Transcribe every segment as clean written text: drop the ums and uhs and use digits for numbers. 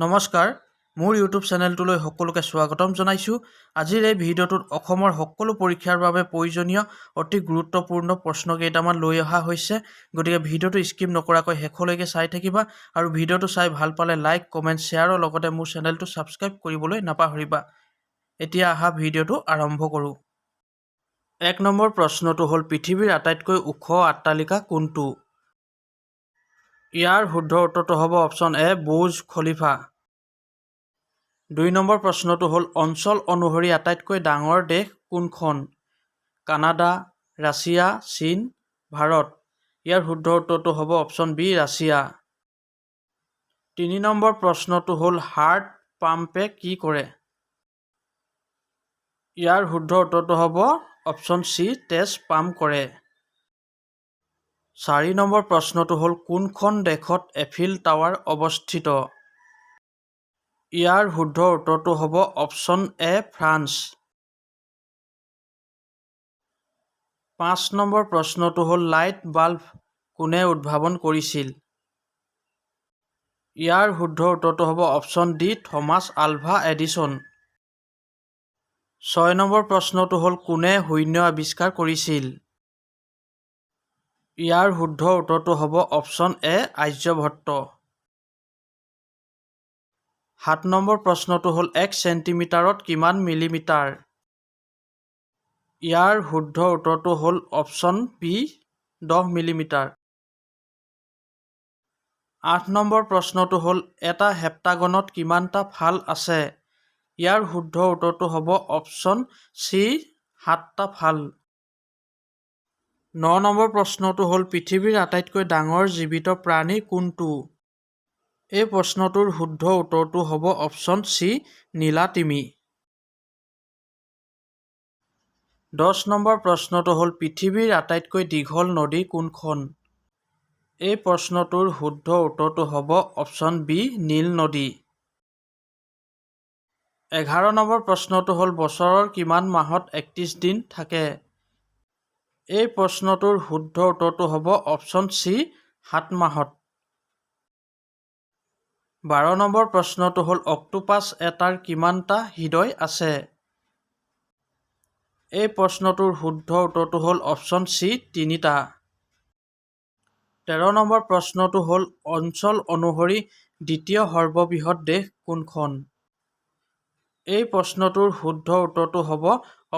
নমস্কাৰ, মোৰ ইউটিউব চেনেলটোলৈ সকলোকে স্বাগতম জনাইছোঁ। আজিৰ এই ভিডিঅ'টোত অসমৰ সকলো পৰীক্ষাৰ বাবে প্ৰয়োজনীয় অতি গুৰুত্বপূৰ্ণ প্ৰশ্ন কেইটামান লৈ অহা হৈছে। গতিকে ভিডিঅ'টো স্কিপ নকৰাকৈ শেষলৈকে চাই থাকিবা আৰু ভিডিঅ'টো চাই ভাল পালে লাইক, কমেণ্ট, শ্বেয়াৰৰ লগতে মোৰ চেনেলটো ছাবস্ক্ৰাইব কৰিবলৈ নাপাহৰিবা। এতিয়া অহা ভিডিঅ'টো আৰম্ভ কৰোঁ। 1 নম্বৰ প্ৰশ্নটো হ'ল পৃথিৱীৰ আটাইতকৈ ওখ অট্টালিকা কোনটো? ইয়াৰ শুদ্ধ উত্তৰটো হ'ব option A Burj Khalifa. 2 number প্ৰশ্নটো হ'ল অঞ্চল অনুসৰি আটাইতকৈ ডাঙৰ দেশ কোনখন? কানাডা, ৰাছিয়া, চীন, ভাৰত। ইয়াৰ শুদ্ধ উত্তৰটো হ'ব অপশ্যন বি ৰাছিয়া। 3 নম্বৰ প্ৰশ্নটো হ'ল হাৰ্ট পাম্পে কি কৰে? ইয়াৰ শুদ্ধ উত্তৰটো হ'ব অপশ্যন চি তেজ পাম্প কৰে। 4 নম্বৰ প্ৰশ্নটো হ'ল কোনখন দেশত এফিল টাৱাৰ অৱস্থিত? ইয়াৰ শুদ্ধ উত্তৰটো হ'ব অপশ্যন এ ফ্ৰান্স। 5 নম্বৰ প্ৰশ্নটো হ'ল লাইট বাল্ব কোনে উদ্ভাৱন কৰিছিল? ইয়াৰ শুদ্ধ উত্তৰটো হ'ব option D Thomas Alva Edison. 6 number প্ৰশ্নটো হ'ল কোনে শূন্য আৱিষ্কাৰ কৰিছিল? ইয়াৰ শুদ্ধ উত্তৰটো হ'ব অপশ্যন এ আৰ্যভট্ট। 7 নম্বৰ প্ৰশ্নটো হ'ল 1 চেণ্টিমিটাৰত কিমান মিলিমিটাৰ? ইয়াৰ শুদ্ধ উত্তৰটো হ'ল অপশ্যন বি 10 মিলিমিটাৰ। 8 নম্বৰ প্ৰশ্নটো হ'ল এটা হেপ্টাগনত কিমানটা ফাল আছে? ইয়াৰ শুদ্ধ উত্তৰটো হ'ব অপশ্যন চি 7টা ফাল। 9 নম্বৰ প্ৰশ্নটো হ'ল পৃথিৱীৰ আটাইতকৈ ডাঙৰ জীৱিত প্ৰাণী কোনটো? এই প্ৰশ্নটোৰ শুদ্ধ উত্তৰটো হ'ব অপশ্যন চি নীলাতিমি। 10 নম্বৰ প্ৰশ্নটো হ'ল পৃথিৱীৰ আটাইতকৈ দীঘল নদী কোনখন? এই প্ৰশ্নটোৰ শুদ্ধ উত্তৰটো হ'ব অপশ্যন বি নীল নদী। 11 নম্বৰ প্ৰশ্নটো হ'ল বছৰৰ কিমান মাহত 31 দিন থাকে? এই প্ৰশ্নটোৰ শুদ্ধ উত্তৰটো হ'ব অপশ্যন চি 7 মাহত। 12 নম্বৰ প্ৰশ্নটো হ'ল অক্টোপাছ এটাৰ কিমানটা হৃদয় আছে? এই প্ৰশ্নটোৰ শুদ্ধ উত্তৰটো হ'ল অপশ্যন চি 3টা। 13 নম্বৰ প্ৰশ্নটো হ'ল অঞ্চল অনুসৰি দ্বিতীয় সৰ্ববৃহৎ দেশ কোনখন? এই প্ৰশ্নটোৰ শুদ্ধ উত্তৰটো হ'ব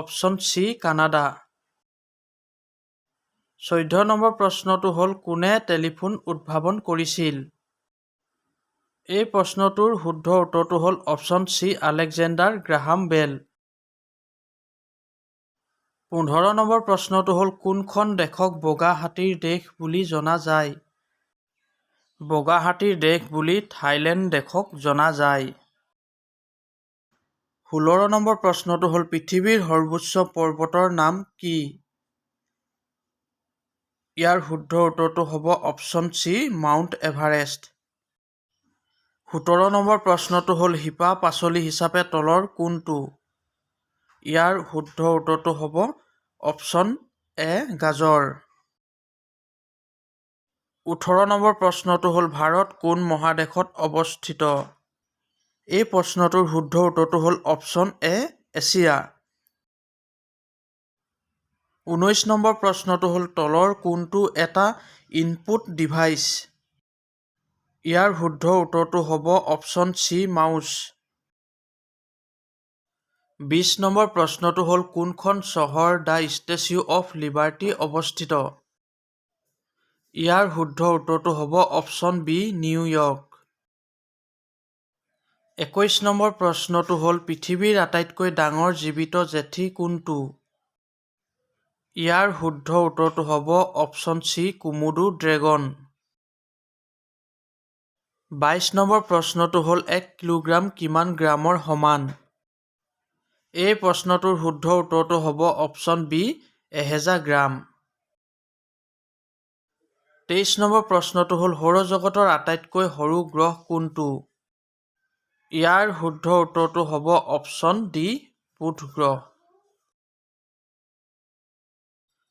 অপশ্যন চি কানাডা। 14 নম্বৰ প্ৰশ্নটো হ'ল কোনে টেলিফোন উদ্ভাৱন কৰিছিল? এই প্ৰশ্নটোৰ শুদ্ধ উত্তৰটো হ'ল অপশ্যন চি আলেকজেণ্ডাৰ গ্ৰাহাম বেল। 15 নম্বৰ প্ৰশ্নটো হ'ল কোনখন দেশক বগা হাতীৰ দেশ বুলি জনা যায়? বগা হাতীৰ দেশ বুলি থাইলেণ্ড দেশক জনা যায়। 16 নম্বৰ প্ৰশ্নটো হ'ল পৃথিৱীৰ সৰ্বোচ্চ পৰ্বতৰ নাম কি? ইয়াৰ শুদ্ধ উত্তৰটো হ'ব option C mount Everest. 17 number প্ৰশ্নটো হ'ল শিপা পাচলি হিচাপে তলৰ কোনটো? ইয়াৰ শুদ্ধ উত্তৰটো হ'ব অপশ্যন এ গাজৰ। 18 নম্বৰ প্ৰশ্নটো হ'ল ভাৰত কোন মহাদেশত অৱস্থিত? এই প্ৰশ্নটোৰ শুদ্ধ উত্তৰটো হ'ল অপশ্যন এ এছিয়া। 19 নম্বৰ প্ৰশ্নটো হ'ল তলৰ কোনটো এটা ইনপুট ডিভাইচ? ইয়াৰ শুদ্ধ উত্তৰটো হ'ব অপশ্যন চি মাউচ। 20 নম্বৰ প্ৰশ্নটো হ'ল কোনখন চহৰ দ্য ষ্টেচ্যু অফ লিবাৰ্টি অৱস্থিত? ইয়াৰ শুদ্ধ উত্তৰটো হ'ব অপশ্যন বি নিউয়ৰ্ক। 21 নম্বৰ প্ৰশ্নটো হ'ল পৃথিৱীৰ আটাইতকৈ ডাঙৰ জীৱিত জেঠী কোনটো? ইয়াৰ শুদ্ধ উত্তৰটো হ'ব option C Komodo dragon. 22 number প্ৰশ্নটো হ'ল 1 কিলোগ্ৰাম কিমান গ্ৰামৰ সমান? এই প্ৰশ্নটোৰ শুদ্ধ উত্তৰটো হ'ব অপশ্যন বি 1000 গ্ৰাম। 23 নম্বৰ প্ৰশ্নটো হ'ল সৌৰজগতৰ আটাইতকৈ সৰু গ্ৰহ কোনটো? ইয়াৰ শুদ্ধ উত্তৰটো হ'ব অপশ্যন ডি বুধ গ্ৰহ।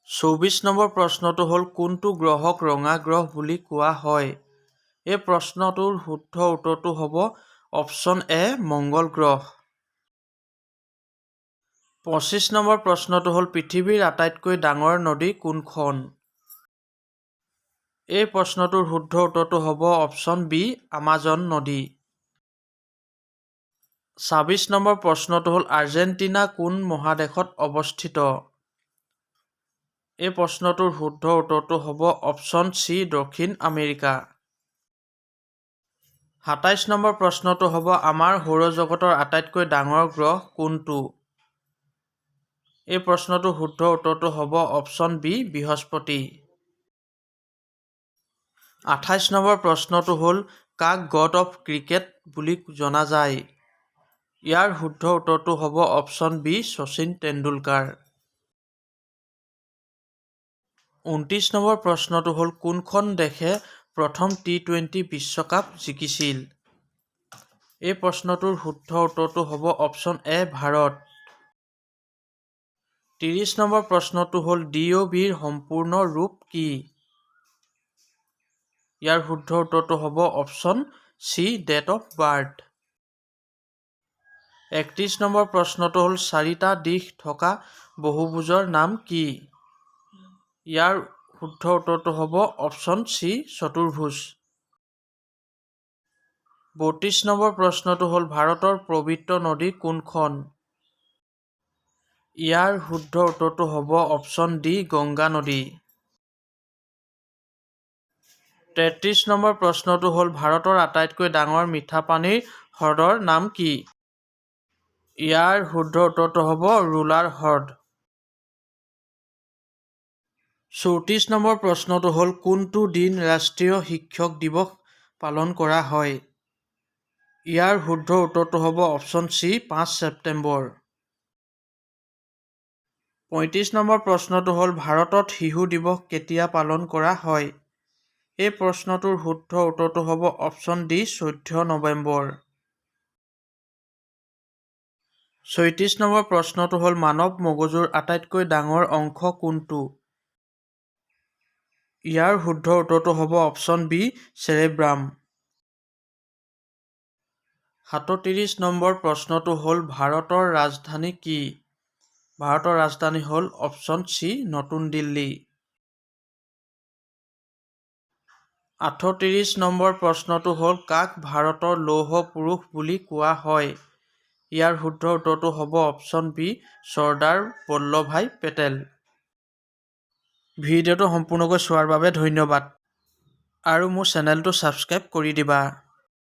24 নম্বৰ প্ৰশ্নটো হ'ল কোনটো গ্ৰহক ৰঙা গ্ৰহ বুলি কোৱা হয়? এই প্ৰশ্নটোৰ শুদ্ধ উত্তৰটো হ'ব অপশ্যন এ মংগল গ্ৰহ। 25 নম্বৰ প্ৰশ্নটো হ'ল পৃথিৱীৰ আটাইতকৈ ডাঙৰ নদী কোনখন? এই প্ৰশ্নটোৰ শুদ্ধ উত্তৰটো হ'ব অপশ্যন বি আমাজন নদী। 26 নম্বৰ প্ৰশ্নটো হ'ল আৰ্জেণ্টিনা কোন মহাদেশত অৱস্থিত? এই প্ৰশ্নটোৰ শুদ্ধ উত্তৰটো হ'ব অপশ্যন চি দক্ষিণ আমেৰিকা। 27 নম্বৰ প্ৰশ্নটো হ'ব আমাৰ সৌৰজগতৰ আটাইতকৈ ডাঙৰ গ্ৰহ কোনটো? এই প্ৰশ্নটোৰ শুদ্ধ উত্তৰটো হ'ব অপশ্যন বি বৃহস্পতি। 28 নম্বৰ প্ৰশ্নটো হ'ল কাক গড অফ ক্ৰিকেট বুলি জনা যায়? ইয়াৰ শুদ্ধ উত্তৰটো হ'ব option B Sachin Tendulkar. 29 number প্ৰশ্নটো হ'ল কোনখন দেশে প্ৰথম T20 বিশ্বকাপ জিকিছিল? এই প্ৰশ্নটোৰ শুদ্ধ উত্তৰটো হ'ব অপশ্যন এ ভাৰত। 30 নম্বৰ প্ৰশ্নটো হ'ল DOBৰ সম্পূৰ্ণ ৰূপ কি? ইয়াৰ শুদ্ধ উত্তৰটো হ'ব option C date of birth. 31 number প্ৰশ্নটো হ'ল চাৰিটা দিশ থকা বহুভুজৰ নাম কি? ইয়াৰ শুদ্ধ উত্তৰটো হ'ব অপশ্যন চি চতুৰ্ভুজ। 32 নম্বৰ প্ৰশ্নটো হ'ল ভাৰতৰ পবিত্ৰ নদী কোনখন? ইয়াৰ শুদ্ধ উত্তৰটো হ'ব অপশ্যন ডি গংগা নদী। 33 নম্বৰ প্ৰশ্নটো হ'ল ভাৰতৰ আটাইতকৈ ডাঙৰ মিঠা পানীৰ হ্ৰদৰ নাম কি? ইয়াৰ শুদ্ধ উত্তৰটো হ'ব ৰুলাৰ হ্ৰদ। 34 নম্বৰ প্ৰশ্নটো হ'ল কোনটো দিন ৰাষ্ট্ৰীয় শিক্ষক দিৱস পালন কৰা হয়? ইয়াৰ শুদ্ধ উত্তৰটো হ'ব অপশ্যন চি 5 ছেপ্টেম্বৰ। 35 নম্বৰ প্ৰশ্নটো হ'ল ভাৰতত শিশু দিৱস কেতিয়া পালন কৰা হয়? এই প্ৰশ্নটোৰ শুদ্ধ উত্তৰটো হ'ব অপশ্যন ডি 14 নৱেম্বৰ। 36 নম্বৰ প্ৰশ্নটো হ'ল মানৱ মগজুৰ আটাইতকৈ ডাঙৰ অংশ কোনটো? ইয়াৰ শুদ্ধ উত্তৰটো হ'ব অপশ্যন বি চেৰেব্ৰাম। 37 নম্বৰ প্ৰশ্নটো হ'ল ভাৰতৰ ৰাজধানী কি? ভাৰতৰ ৰাজধানী হ'ল অপশ্যন চি নতুন দিল্লী। 38 নম্বৰ প্ৰশ্নটো হ'ল কাক ভাৰতৰ লৌহ পুৰুষ বুলি কোৱা হয়? ইয়াৰ শুদ্ধ উত্তৰটো হ'ব অপশ্যন বি চৰ্দাৰ বল্লভভাই পেটেল। ভিডিঅ'টো সম্পূৰ্ণকৈ চোৱাৰ বাবে ধন্যবাদ আৰু মোৰ চেনেলটো ছাবস্ক্ৰাইব কৰি দিবা।